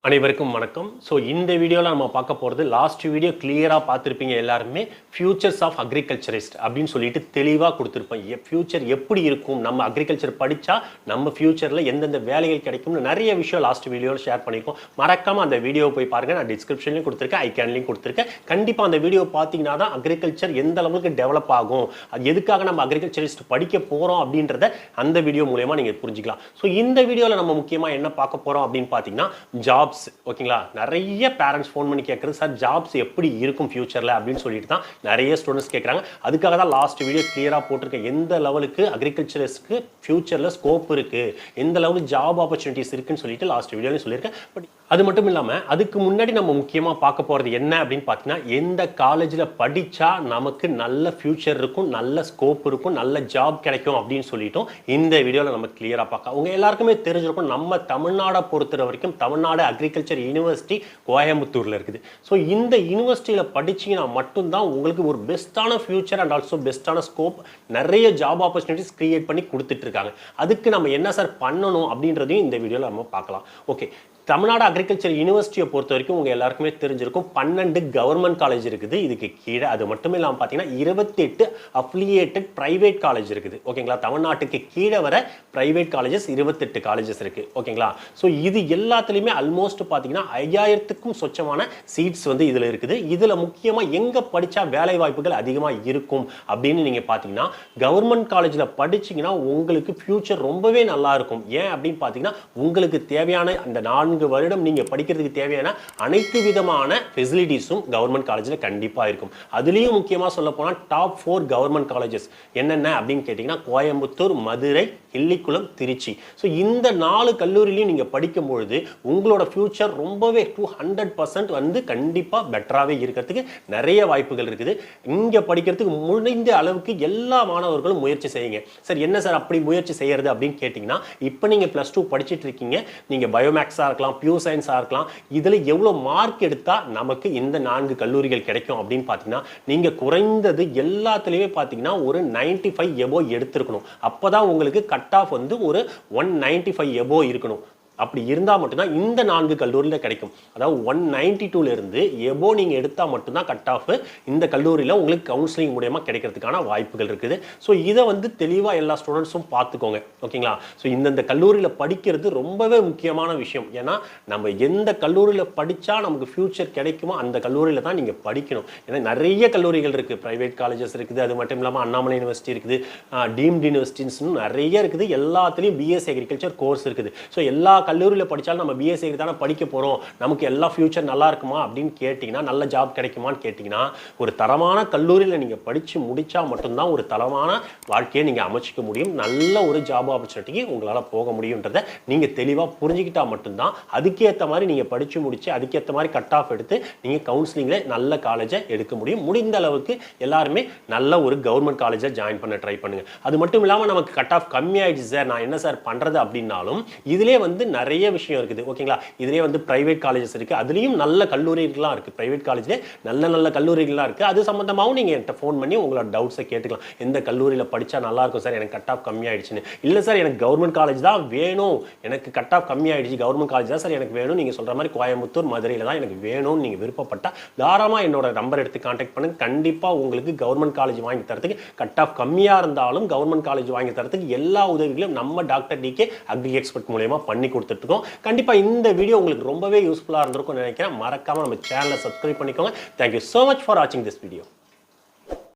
அனைவருக்கும் வணக்கம். ஸோ இந்த வீடியோவில் நம்ம பார்க்க போகிறது லாஸ்ட் வீடியோ கிளியராக பார்த்துருப்பீங்க எல்லாருமே. ஃபியூச்சர்ஸ் ஆஃப் அக்ரிகல்ச்சரிஸ்ட் அப்படின்னு சொல்லிட்டு தெளிவாக கொடுத்துருப்போம். ஃபியூச்சர் எப்படி இருக்கும், நம்ம அக்ரிகல்ச்சர் படித்தா நம்ம ஃபியூச்சரில் எந்தெந்த வேலைகள் கிடைக்கும்னு நிறைய விஷயம் லாஸ்ட் வீடியோவில் ஷேர் பண்ணியிருக்கோம். மறக்காமல் அந்த வீடியோவை போய் பாருங்கள். நான் டிஸ்கிரிப்ஷன்லையும் கொடுத்துருக்கேன், ஐகான்லையும் கொடுத்துருக்கேன். கண்டிப்பாக அந்த வீடியோ பார்த்தீங்கன்னா தான் அக்ரிகல்ச்சர் எந்த அளவுக்கு டெவலப் ஆகும், அது எதுக்காக நம்ம அக்ரிகல்ச்சரிஸ்ட் படிக்க போகிறோம் அப்படின்றத அந்த வீடியோ மூலயமா நீங்கள் புரிஞ்சிக்கலாம். ஸோ இந்த வீடியோவில் நம்ம முக்கியமாக என்ன பார்க்க போகிறோம் அப்படின்னு பார்த்தீங்கன்னா ஜாப்ஸ். ஓகேங்களா, நிறைய பேரண்ட்ஸ் ஃபோன் பண்ணி கேட்குறது, சார் ஜாப்ஸ் எப்படி இருக்கும் ஃபியூச்சரில் அப்படின்னு சொல்லிட்டு தான் நிறைய ஸ்டூடெண்ட்ஸ் கேட்குறாங்க. அதுக்காக தான் லாஸ்ட் வீடியோ கிளியராக போட்டிருக்கேன். எந்த லெவலுக்கு அக்ரிகல்ச்சரிஸ்க்கு ஃபியூச்சரில் ஸ்கோப் இருக்குது, எந்த லெவலுக்கு ஜாப் ஆப்பர்ச்சுனிட்டிஸ் இருக்குன்னு சொல்லிட்டு லாஸ்ட் வீடியோவில் சொல்லியிருக்கேன். பட் அது மட்டும் இல்லாமல் அதுக்கு முன்னாடி நம்ம முக்கியமாக பார்க்க போகிறது என்ன அப்படின்னு பார்த்தீங்கன்னா, எந்த காலேஜில் படித்தா நமக்கு நல்ல ஃபியூச்சர் இருக்கும், நல்ல ஸ்கோப் இருக்கும், நல்ல ஜாப் கிடைக்கும் அப்படின்னு சொல்லிட்டோம் இந்த வீடியோவில் நம்ம கிளியராக பார்க்கலாம். உங்கள் எல்லாருக்குமே தெரிஞ்சிருக்கும், நம்ம தமிழ்நாடை பொறுத்த வரைக்கும் தமிழ்நாடு அக்ரிகல்ச்சர் யூனிவர்சிட்டி கோயம்புத்தூரில் இருக்குது. ஸோ இந்த யூனிவர்சிட்டியில் படிச்சிங்கன்னா மட்டும்தான் உங்களுக்கு ஒரு பெஸ்ட்டான ஃபியூச்சர் அண்ட் ஆல்சோ பெஸ்ட்டான ஸ்கோப், நிறைய ஜாப் ஆப்பர்ச்சுனிட்டிஸ் கிரியேட் பண்ணி கொடுத்துட்ருக்காங்க. அதுக்கு நம்ம என்ன சார் பண்ணணும் அப்படின்றதையும் இந்த வீடியோவில் நம்ம பார்க்கலாம். ஓகே, தமிழ்நாடு அக்ரிகல்ச்சர் யூனிவர்சிட்டியை பொறுத்த வரைக்கும் உங்கள் எல்லாருக்குமே தெரிஞ்சிருக்கும், 12 கவர்மெண்ட் காலேஜ் இருக்குது. இதுக்கு கீழே அது மட்டும் இல்லாமல் பார்த்தீங்கன்னா 28 அஃபிலியேட்டட் ப்ரைவேட் காலேஜ் இருக்குது. ஓகேங்களா, தமிழ்நாட்டுக்கு கீழே வர ப்ரைவேட் காலேஜஸ் 28 காலேஜஸ் இருக்குது. ஓகேங்களா, ஸோ இது எல்லாத்துலேயுமே ஆல்மோஸ்ட் பார்த்தீங்கன்னா 5000க்கும் சொச்சமான சீட்ஸ் வந்து இதில் இருக்குது. இதில் முக்கியமாக எங்கே படித்தா வேலை வாய்ப்புகள் அதிகமாக இருக்கும் அப்படின்னு நீங்கள் பார்த்தீங்கன்னா, கவர்மெண்ட் காலேஜில் படிச்சிங்கன்னா உங்களுக்கு ஃபியூச்சர் ரொம்பவே நல்லா இருக்கும். ஏன் அப்படின்னு பார்த்தீங்கன்னா, உங்களுக்கு தேவையான அந்த 4 வருடம் நீங்க படிக்கிறதுக்கு தேவையான அனைத்து விதமான ஃபெசிலிட்டிஸும் கவர்மெண்ட் காலேஜில் கண்டிப்பாக இருக்கும். அதுலேயும் முக்கியமாக சொல்ல போனால் டாப் 4 கவர்மெண்ட் காலேஜஸ் என்னென்ன அப்படின்னு கேட்டிங்கன்னா, கோயம்புத்தூர், மதுரை, கிள்ளிக்குளம், திருச்சி. ஸோ இந்த 4 கல்லூரிலையும் நீங்கள் படிக்கும்பொழுது உங்களோட ஃபியூச்சர் ரொம்பவே 200% வந்து கண்டிப்பாக பெட்டராகவே இருக்கிறதுக்கு நிறைய வாய்ப்புகள் இருக்குது. இங்கே படிக்கிறதுக்கு முடிந்த அளவுக்கு எல்லா மாணவர்களும் முயற்சி செய்யுங்க. சார் என்ன சார் அப்படி முயற்சி செய்யறது அப்படின்னு கேட்டிங்கன்னா, இப்போ நீங்கள் +2 படிச்சுட்டு இருக்கீங்க, நீங்கள் பயோமேக்ஸாக இருக்கலாம், பியூர் சயின்ஸாக இருக்கலாம், இதில் எவ்வளோ மார்க் எடுத்தால் நமக்கு இந்த 4 கல்லூரிகள் கிடைக்கும் அப்படின்னு பார்த்தீங்கன்னா, நீங்கள் குறைந்தது எல்லாத்துலேயுமே பார்த்தீங்கன்னா ஒரு 95 எபோவ் எடுத்திருக்கணும். அப்போ தான் உங்களுக்கு கட் ஆஃப் வந்து ஒரு 195 எபோவ் இருக்கணும். அப்படி இருந்தால் மட்டும்தான் இந்த 4 கல்லூரியில் கிடைக்கும். அதாவது 192லேருந்து எபோ நீங்கள் எடுத்தால் மட்டும்தான் கட் ஆஃப் இந்த கல்லூரியில் உங்களுக்கு கவுன்சிலிங் மூலமாக கிடைக்கிறதுக்கான வாய்ப்புகள் இருக்குது. ஸோ இதை வந்து தெளிவாக எல்லா ஸ்டூடெண்ட்ஸும் பார்த்துக்கோங்க. ஓகேங்களா, ஸோ இந்தந்த கல்லூரியில் படிக்கிறது ரொம்பவே முக்கியமான விஷயம். ஏன்னா நம்ம எந்த கல்லூரியில் படித்தா நமக்கு ஃபியூச்சர் கிடைக்குமோ அந்த கல்லூரியில் தான் நீங்கள் படிக்கணும். ஏன்னா நிறைய கல்லூரிகள் இருக்குது, ப்ரைவேட் காலேஜஸ் இருக்குது, அது மட்டும் இல்லாமல் அண்ணாமலை யூனிவர்சிட்டி இருக்குது, டீம்டு யூனிவர்சிட்டிஸ்னு நிறைய இருக்குது. எல்லாத்துலேயும் பிஎஸ்சி அக்ரிகல்ச்சர் கோர்ஸ் இருக்குது. ஸோ எல்லா கல்லூரியில் படித்தாலும் நம்ம பிஎஸ்சி தானே படிக்க போகிறோம், நமக்கு எல்லா ஃபியூச்சர் நல்லா இருக்குமா அப்படின்னு கேட்டிங்கன்னா, நல்ல ஜாப் கிடைக்குமான்னு கேட்டிங்கன்னா, ஒரு தரமான கல்லூரியில் நீங்கள் படித்து முடித்தா மட்டும்தான் ஒரு தரமான வாழ்க்கையை நீங்கள் அமைச்சிக்க முடியும். நல்ல ஒரு ஜாப் ஆப்பர்ச்சுனிட்டிக்கு உங்களால் போக முடியுன்றதை நீங்கள் தெளிவாக புரிஞ்சுக்கிட்டால் மட்டும்தான் அதுக்கேற்ற மாதிரி நீங்கள் படித்து முடித்து அதுக்கேற்ற மாதிரி கட் ஆஃப் எடுத்து நீங்கள் கவுன்சிலிங்கில் நல்ல காலேஜை எடுக்க முடியும். முடிந்த அளவுக்கு எல்லாருமே நல்ல ஒரு கவர்மெண்ட் காலேஜை ஜாயின் பண்ண ட்ரை பண்ணுங்கள். அது மட்டும் இல்லாமல் நமக்கு கட் ஆஃப் கம்மியாயிடுச்சு சார், நான் என்ன சார் பண்ணுறது அப்படின்னாலும் இதிலே வந்து நிறைய விஷயம் இருக்குது. ஓகேங்களா, இதுலேயே வந்து பிரைவேட் காலேஜஸ் இருக்குது, அதுலேயும் நல்ல கல்லூரிகள்லாம் இருக்குது. பிரைவேட் காலேஜ்லேயே நல்ல கல்லூரிகள்லாம் இருக்குது. அது சம்மந்தமாகவும் நீங்கள் என்கிட்ட ஃபோன் பண்ணி உங்களோட டவுட்ஸை கேட்டுக்கலாம். எந்த கல்லூரியில் படித்தா நல்லாயிருக்கும் சார், எனக்கு கட் ஆஃப் கம்மியாயிடுச்சுன்னு. இல்லை சார் எனக்கு கவர்மெண்ட் காலேஜ் தான் வேணும், எனக்கு கட் ஆஃப் கம்மியாயிடுச்சு, கவர்மெண்ட் காலேஜ் தான் சார் எனக்கு வேணும், நீங்கள் சொல்கிற மாதிரி கோயம்புத்தூர், மதுரையில் தான் எனக்கு வேணும்னு நீங்கள் விருப்பப்பட்டால் தாராளமாக என்னோட நம்பர் எடுத்து கான்டாக்ட் பண்ணுங்க. கண்டிப்பாக உங்களுக்கு கவர்மெண்ட் காலேஜ் வாங்கி தரத்துக்கு, கட் ஆஃப் கம்மியாக இருந்தாலும் கவர்மெண்ட் காலேஜ் வாங்கி தரத்துக்கு எல்லா உதவிகளையும் நம்ம டாக்டர் டிகே அக்ரி எக்ஸ்பர்ட் மூலமா பண்ணி கொடுத்துட்ருக்கோம். கண்டிப்பாக இந்த வீடியோ உங்களுக்கு ரொம்பவே யூஸ்ஃபுல்லாக இருந்திருக்கும்னு நினைக்கிறேன். மறக்காமல் நம்ம சேனலை சப்ஸ்கிரைப் பண்ணிக்கோங்க. தேங்க்யூ ஸோ மச் ஃபார் வாட்சிங் திஸ் வீடியோ.